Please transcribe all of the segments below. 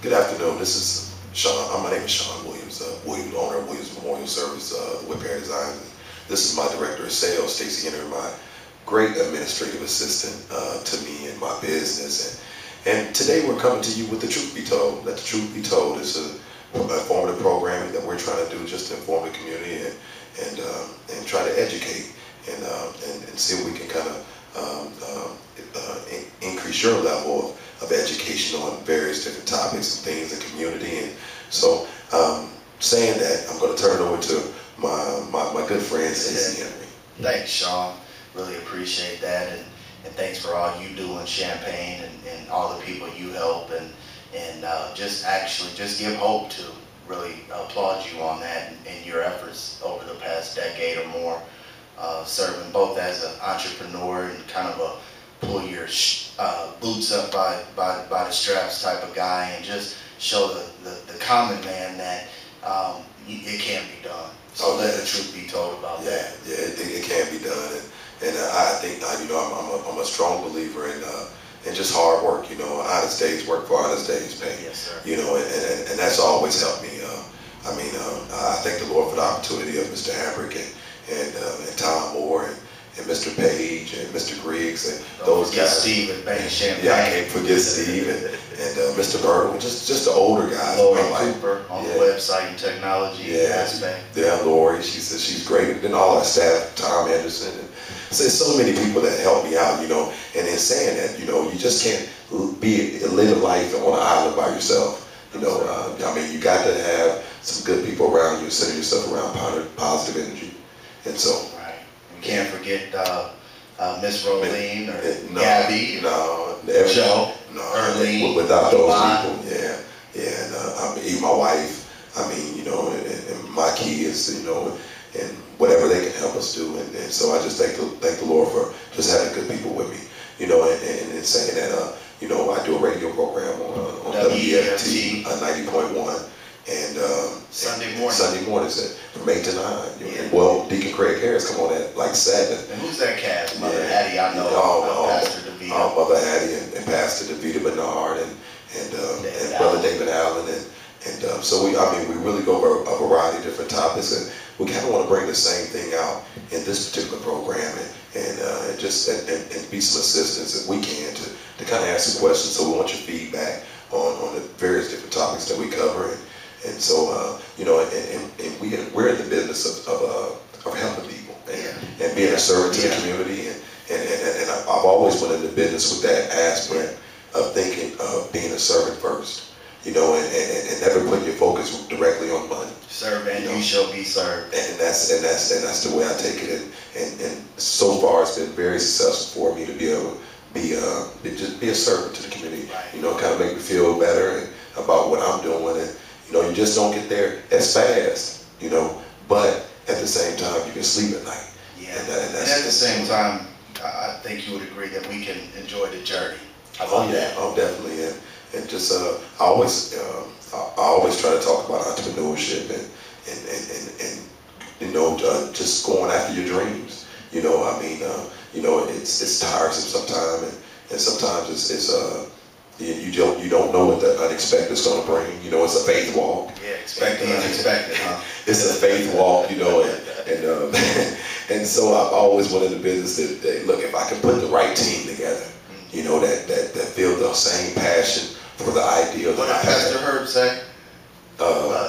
Good afternoon. This is Sean. My name is Sean Williams, owner of Williams Memorial Service with Pair Design. This is my director of sales, Stacy Henry, my great administrative assistant to me and my business. And today we're coming to you with The Truth Be Told. Let the Truth Be Told is a informative programming that we're trying to do just to inform the community and try to educate and see if we can kind of increase your level of education on various different topics and things in the community. And so, saying that, I'm going to turn it over to my good friend, Stacey Henry. Thanks, Sean. Really appreciate that, and thanks for all you do in Champaign and all the people you help, and just give hope to. Really applaud you on that and your efforts over the past decade or more, serving both as an entrepreneur and kind of a pull your boots up by the straps type of guy, and just show the common man that it can be done. So let the truth be told about that. Yeah, it can be done, and I think I'm a strong believer in just hard work. Honest days work for honest days pay. Yes, sir. And that's always helped me. I thank the Lord for the opportunity of Mr. Hambrick and Tom Moore and Mr. Page and Mr. Griggs and those guys. Steve at Bank Champaign. Yeah, I can't forget Steve and Mr. Burton, just the older guys. Lori Cooper on the website and technology aspect. Yeah, Lori, she says she's great. And then all our staff, Tom Anderson, and so many people that help me out, and in saying that, you just can't live a life on an island by yourself. You got to have some good people around you, center yourself around positive energy. And so. Right. You can't forget Miss Rolene or Gabby. No, Joe. No, Erlene. Without those people, and even my wife. And my kids, and whatever they can help us do. And so I just thank the Lord for just having good people with me. And saying that, I do a radio program on WEFT 90.1. And Sunday mornings from 8 to 9. Well, Deacon Craig Harris come on at like 7. And who's that cast? Mother Hattie, I know. Pastor DeVita. Mother Hattie and Pastor DeVita Bernard and Brother David Allen and so we really go over a variety of different topics, and we kind of want to bring the same thing out in this particular program and be some assistance if we can to kind of answer questions. So we want your feedback on the various different topics that we cover. And so, we're in the business of helping people and being a servant to the community. And I've always been in the business with that aspect of thinking of being a servant first, and never putting your focus directly on money. Serve and you shall be served. And that's the way I take it. And so far it's been very successful for me to be able to just be a servant to the community. Right. Kind of make me feel better about what I'm doing. And you just don't get there as fast, but at the same time, you can sleep at night. Yeah. And at the same time, I think you would agree that we can enjoy the journey. Oh, definitely. And just, I always try to talk about entrepreneurship and just going after your dreams. It's tiresome sometimes, and sometimes you don't know what the unexpected is going to bring. It's a faith walk. Yeah, expect the unexpected, huh? It's a faith walk, and so I've always wanted the business that look, if I can put the right team together, that feel the same passion for the idea. What did Pastor Herb say?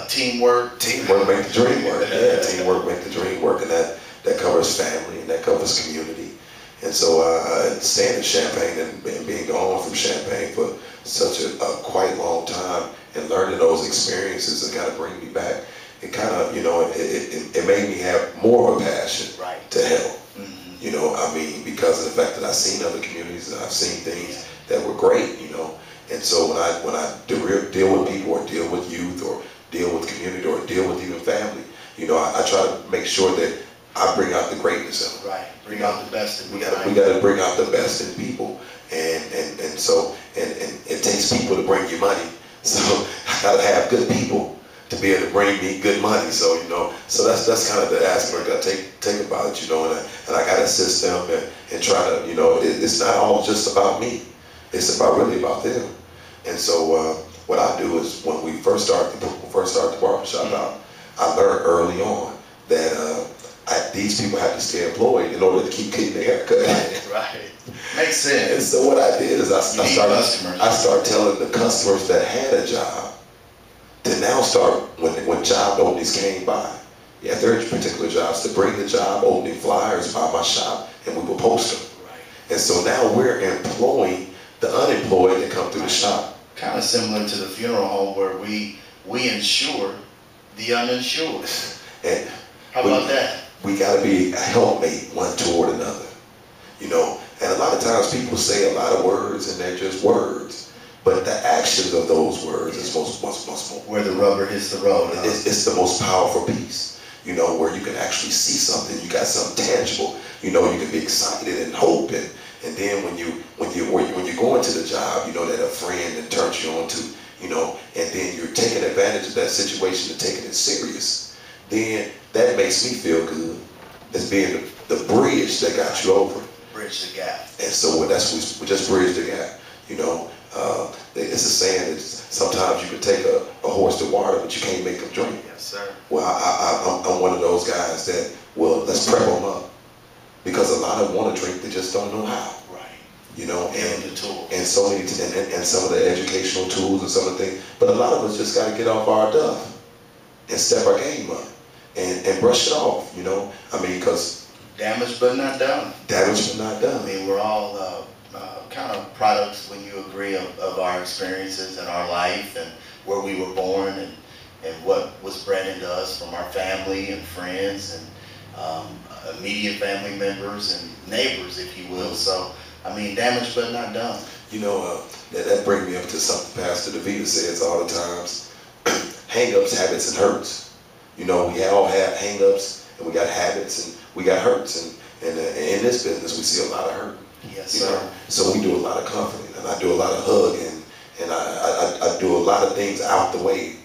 Teamwork. Teamwork make the dream work. Yeah, teamwork make the dream work, and that covers family and that covers community. And so staying in Champaign and being gone from Champaign for such a quite long time and learning those experiences that kind of bring me back, it kind of, it made me have more of a passion to help. Mm-hmm. Because of the fact that I've seen other communities and I've seen things that were great, And so when I deal with people or deal with youth or deal with community or deal with even family, I try to make sure that I bring out the greatness of them. Right. Bring out the best in people. We got to bring out the best in people, and so it takes people to bring you money. So I got to have good people to be able to bring me good money. So so that's kind of the aspect I take about it. And I got to assist them and try to it's not all just about me. It's really about them. And so what I do is first started the barbershop out, I learned early on that these people have to stay employed in order to keep getting their haircut. Right. Makes sense. And so what I did is I started telling the customers that had a job to now start, when job openings came by, at their particular jobs, to bring the job opening flyers by my shop, and we would post them. Right. And so now we're employing the unemployed that come through the shop. Kind of similar to the funeral home where we insure the uninsured. And how about that? We got to be a helpmate one toward another, you know. And a lot of times people say a lot of words and they're just words, but the actions of those words is most where the rubber hits the road. Huh? It's the most powerful piece, you know, where you can actually see something. You got something tangible, you know. You can be excited and hope, and then when you go into the job, you know that a friend that turns you on to, you know, and then you're taking advantage of that situation and taking it serious. Then that makes me feel good as being the bridge that got you over. Bridge the gap. And so we just bridge the gap. You know, it's a saying that sometimes you can take a horse to water, but you can't make him drink. Yes, sir. Well, I'm one of those guys that, well, let's prep them up. Because a lot of them want to drink, they just don't know how. Right. You know, and the tools. And so many, and some of the educational tools and some of the things. But a lot of us just got to get off our duff and step our game up. And brush it off, you know. I mean, because damaged but not done. Damaged but not done. I mean, we're all kind of products, when you agree, of our experiences and our life and where we were born and what was bred into us from our family and friends and immediate family members and neighbors, if you will. So, I mean, damaged but not done. You know, that brings me up to something Pastor DeVita says all the times: hang-ups, habits, and hurts. You know, we all have hang-ups, and we got habits, and we got hurts, and in this business, we see a lot of hurt. Yes, you sir. know? So we do a lot of comforting, and I do a lot of hugging, and I do a lot of things out the way,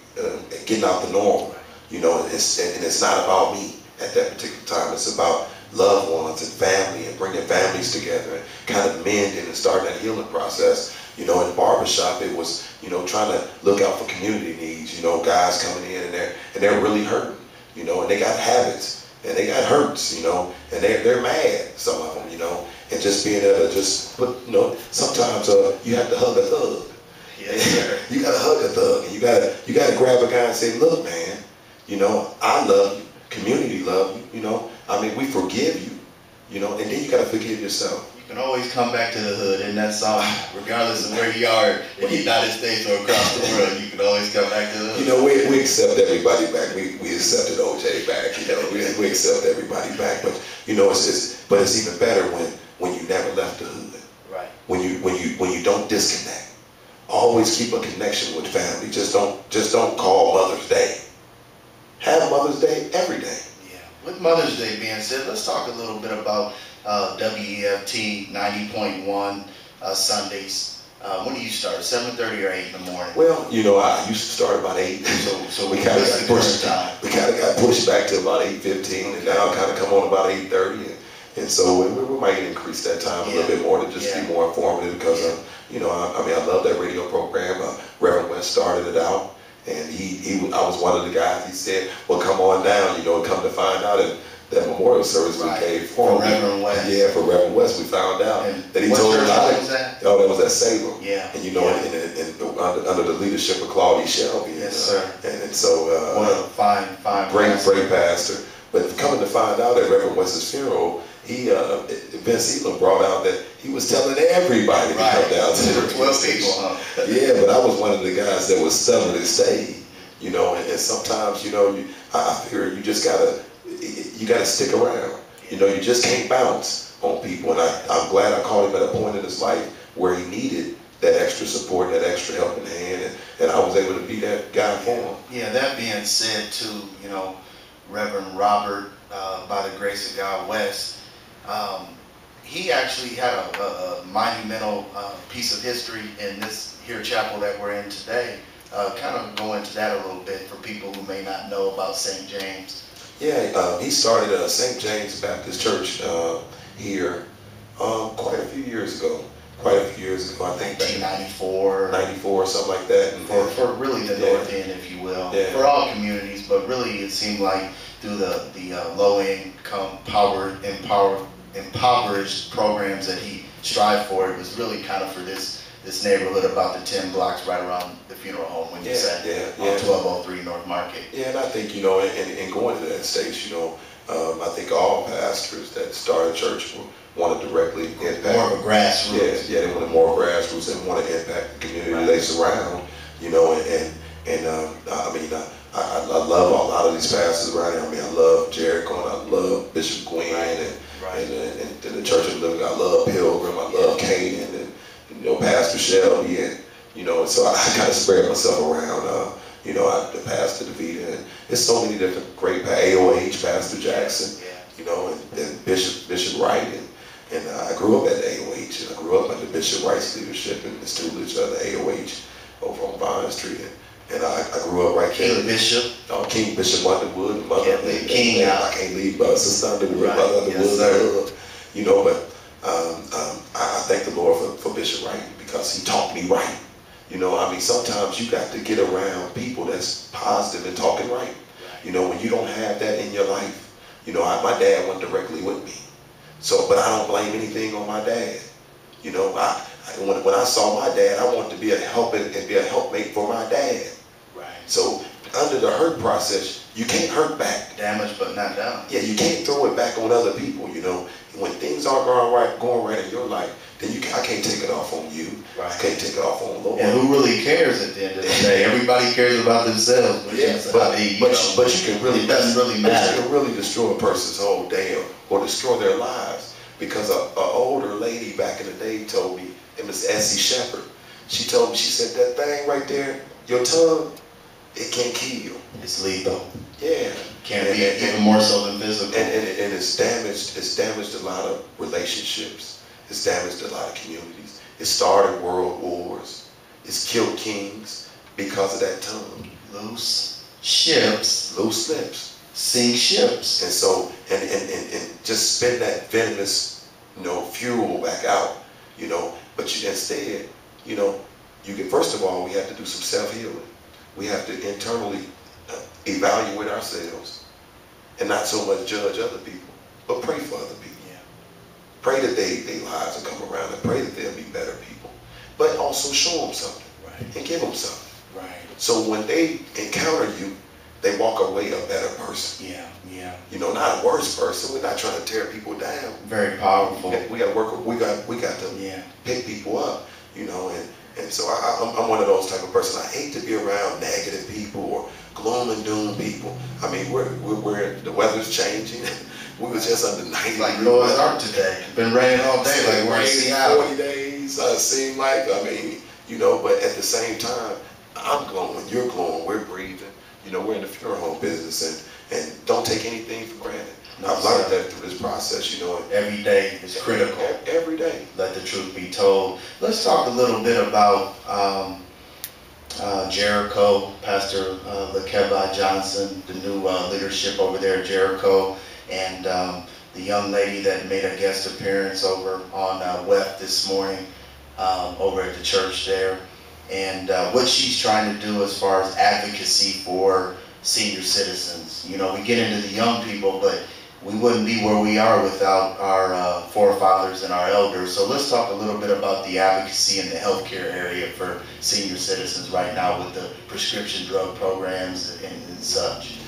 getting out the norm. You know, and it's not about me at that particular time. It's about loved ones and family, and bringing families together, and kind of mending and starting that healing process. You know, in the barbershop, it was, you know, trying to look out for community needs. You know, guys coming in and they're really hurting. You know, and they got habits and they got hurts. You know, and they're mad. Some of them, you know, and just being able to just put, you know, sometimes you have to hug a thug. Yes, sir. You got to hug a thug, and you got to grab a guy and say, look, man, you know, I love you. Community love you. You know, I mean, we forgive you. You know, and then you got to forgive yourself. You can always come back to the hood, and that's all, regardless of where you are in the United States or across the world. You can always come back to the hood. You know, we accept everybody back. We accepted OJ back. You know, we accept everybody back. But you know, it's even better when you never left the hood. Right. When you don't disconnect. Always keep a connection with family. Just don't call Mother's Day. Have Mother's Day every day. Yeah. With Mother's Day being said, let's talk a little bit about WEFT 90.1 Sundays. When do you start? 7:30 or 8 in the morning? Well, you know, I used to start about 8. So we kind of got pushed. We kind of got pushed back to about 8:15, and now kind of come on about 8:30, and so we might increase that time a little bit more to just be more informative because you know, I mean, I love that radio program. Reverend West started it out, and I was one of the guys. He said, "Well, come on down," you know, and come to find out that memorial service we gave for Reverend West. Yeah, for Reverend West, we found out that he told a lot of. Oh, that was at Salem. Yeah. And you know, under the leadership of Claudia Shelby. Yes, sir. And so what a fine great pastor. But coming to find out at Reverend West's funeral, Vince Elam brought out that he was telling everybody to come down to the 12 people, huh? Yeah, but I was one of the guys that was stubbornly stayed. You know, and sometimes, you know, I figure you just gotta stick around. You know, you just can't bounce on people. And I'm glad I caught him at a point in his life where he needed that extra support, that extra helping hand, and I was able to be that guy for him. Yeah, that being said too, you know, Reverend Robert, by the grace of God, West, he actually had a monumental piece of history in this here chapel that we're in today. Kind of go into that a little bit for people who may not know about St. James. Yeah, he started St. James Baptist Church here quite a few years ago. quite a few years ago. I think 1994. 94 or something like that. And, for really the North End, if you will. Yeah. For all communities, but really it seemed like through the low-income, impoverished programs that he strived for, it was really kind of for this neighborhood about the 10 blocks right around the funeral home when you said on 1203 North Market. Yeah, and I think, you know, in going to that stage, you know, I think all pastors that start a church want to directly impact. More of a grassroots. Yeah, they want more grassroots and want to impact the community they surround, you know, I mean, I love a lot of these pastors around here. I mean, I love Jericho and I love Bishop Gwynn and the Church of the Living. I love Pilgrim. I love Canaan and, you know, Pastor Shelby and, you know, and so I kind of spread myself around, you know, the Pastor DeVita, and there's so many different great AOH, Pastor Jackson, you know, and Bishop Wright, and I grew up at AOH, and I grew up under Bishop Wright's leadership and the tutelage of the AOH over on Vine Street, and I grew up right there. King Bishop. King Bishop Underwood, and Mother. Can't leave King out. I can't leave Sister Underwood, Mother Underwood, you know, but I thank the Lord for Bishop Wright because he taught me right. You know, I mean, sometimes you got to get around people that's positive and talking right. You know, when you don't have that in your life, you know, my dad went directly with me. So, but I don't blame anything on my dad. You know, when I saw my dad, I wanted to be a helpmate and be a helpmate for my dad. Right. So, under the hurt process, you can't hurt back. Damage but not done. Yeah, you can't throw it back on other people, you know. When things aren't going right in your life, then I can't take it off on you. Right. I can't take it off on the Lord. And who really cares at the end of the day? Everybody cares about themselves. But you can really, it doesn't really matter. You can really destroy a person's whole day or destroy their lives. Because an older lady back in the day told me, it was Essie Shepherd. She told me, she said, that thing right there, your tongue, it can kill you. It's lethal. Yeah. Can be even more so than physical. And it's damaged a lot of relationships. It's damaged a lot of communities. It started world wars. It's killed kings because of that tongue. Loose ships. Loose lips. Sink ships. And so, and just spin that venomous, you know, fuel back out, you know. But instead, you know, first of all, we have to do some self-healing. We have to internally evaluate ourselves and not so much judge other people, but pray for other people. Yeah. Pray that their lives will come around and pray that they'll be better people. But also show them something and give them something. Right. So when they encounter you, they walk away a better person. Yeah, yeah. You know, not a worse person. We're not trying to tear people down. Very powerful. We got to work. We got to pick people up. You know, and so I'm one of those type of person. I hate to be around negative people or gloom and doom people. I mean, we're the weather's changing. We was just under 90. Like Noah's Ark today. Been raining all day. Like we're in Seattle. 40 days. Seem like. I mean, you know, but at the same time, I'm glowing. You're glowing. We're breathing. You know, we're in the funeral home business, and don't take anything for granted. No, I've learned that through this process, you know. Every day is critical. Every day. Let the truth be told. Let's talk a little bit about Jericho, Pastor Lekeba Johnson, the new leadership over there at Jericho, and the young lady that made a guest appearance over on WEF this morning over at the church there. And what she's trying to do as far as advocacy for senior citizens. You know, we get into the young people, but we wouldn't be where we are without our forefathers and our elders. So let's talk a little bit about the advocacy in the healthcare area for senior citizens right now with the prescription drug programs and such.